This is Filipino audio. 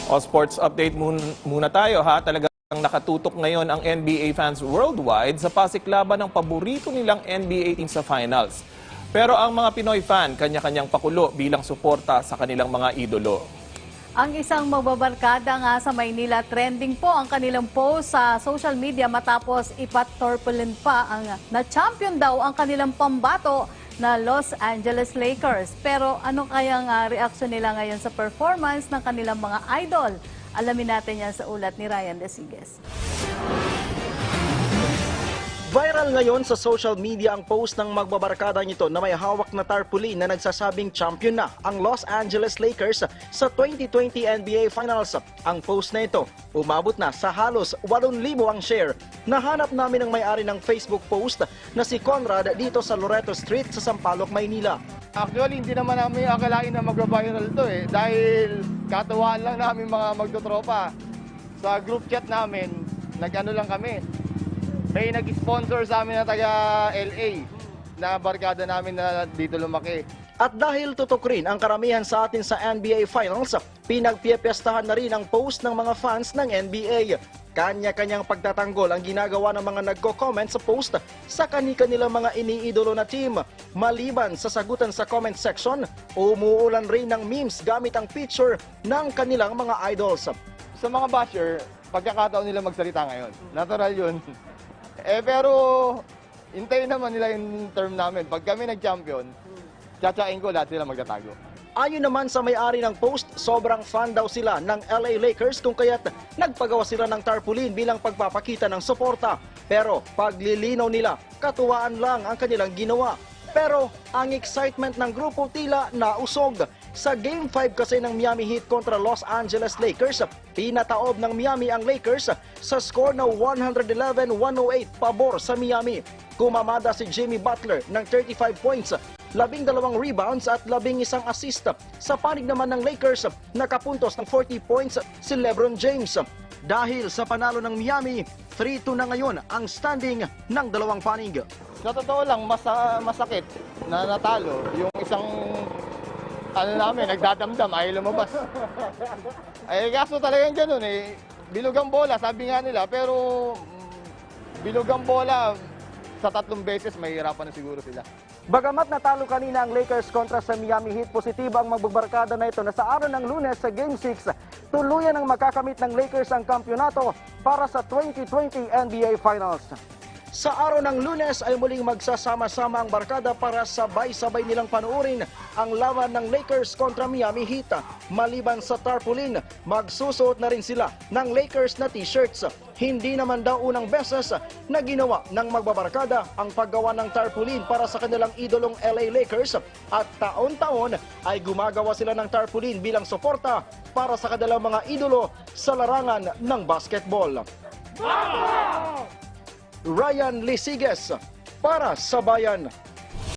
O sports update muna tayo ha. Talagang nakatutok ngayon ang NBA fans worldwide sa pasiklaban ng paborito nilang NBA team sa finals. Pero ang mga Pinoy fan, kanya-kanyang pakulo bilang suporta sa kanilang mga idolo. Ang isang magbabarkada nga sa Maynila, trending po ang kanilang post sa social media matapos ipatorpulin pa ang na-champion daw ang kanilang pambato na Los Angeles Lakers. Pero ano kayang reaksyon nila ngayon sa performance ng kanilang mga idol? Alamin natin yan sa ulat ni Ryan Desigues. Viral ngayon sa social media ang post ng magbabarkada nito na may hawak na tarpaulin na nagsasabing champion na ang Los Angeles Lakers sa 2020 NBA Finals. Ang post na ito umabot na sa halos 8,000 ang share. Nahanap namin ang may-ari ng Facebook post na si Conrad dito sa Loreto Street sa Sampaloc, Maynila. Actually, hindi naman namin akalain na mag-viral to dahil katuwaan lang namin mga magtotropa. Sa group chat namin, nag-ano lang kami. May nag-sponsor sa amin na taga LA na barkada namin na dito lumaki. At dahil tutok rin ang karamihan sa atin sa NBA Finals, pinagpipiestahan na rin ang post ng mga fans ng NBA. Kanya-kanyang pagtatanggol ang ginagawa ng mga nagko-comment sa post sa kani-kanilang mga iniidolo na team. Maliban sa sagutan sa comment section, umuulan rin ng memes gamit ang picture ng kanilang mga idols. Sa mga basher, pagkakataon nila magsalita ngayon. Natural yun. Pero hintayin naman nila yung term namin. Pag kami nag-champion, tsatsain ko lahat sila magtatago. Ayon naman sa may-ari ng post, sobrang fan daw sila ng LA Lakers kung kaya't nagpagawa sila ng tarpaulin bilang pagpapakita ng suporta. Pero paglilinaw nila, katuwaan lang ang kanilang ginawa. Pero ang excitement ng grupo tila nausog. Sa Game 5 kasi ng Miami Heat kontra Los Angeles Lakers, pinataob ng Miami ang Lakers sa score na 111-108 pabor sa Miami. Kumamada si Jimmy Butler ng 35 points, 12 rebounds at 11 assist. Sa panig naman ng Lakers, nakapuntos ng 40 points si LeBron James. Dahil sa panalo ng Miami, 3-2 na ngayon ang standing ng dalawang panig. Sa totoo lang, masakit na natalo. Yung isang namin, nagdadamdam, ayaw lumabas. Kaso talagang ganun Bilugang bola, sabi nga nila, pero bilugang bola, sa 3 beses, mahihirapan na siguro sila. Bagamat natalo kanina ang Lakers kontra sa Miami Heat, positibo ang magbabarkada na ito na sa araw ng Lunes sa Game 6, tuluyan ang makakamit ng Lakers ang kampyonato para sa 2020 NBA Finals. Sa araw ng Lunes ay muling magsasama-sama ang barkada para sabay-sabay nilang panuorin ang laban ng Lakers kontra Miami Heat. Maliban sa tarpaulin, magsusuot na rin sila ng Lakers na t-shirts. Hindi naman daw unang beses na ginawa ng magbabarkada ang paggawa ng tarpaulin para sa kanilang idolong LA Lakers at taon-taon ay gumagawa sila ng tarpaulin bilang suporta para sa kanilang mga idolo sa larangan ng basketball. Ryan Desigues para sa Bayan.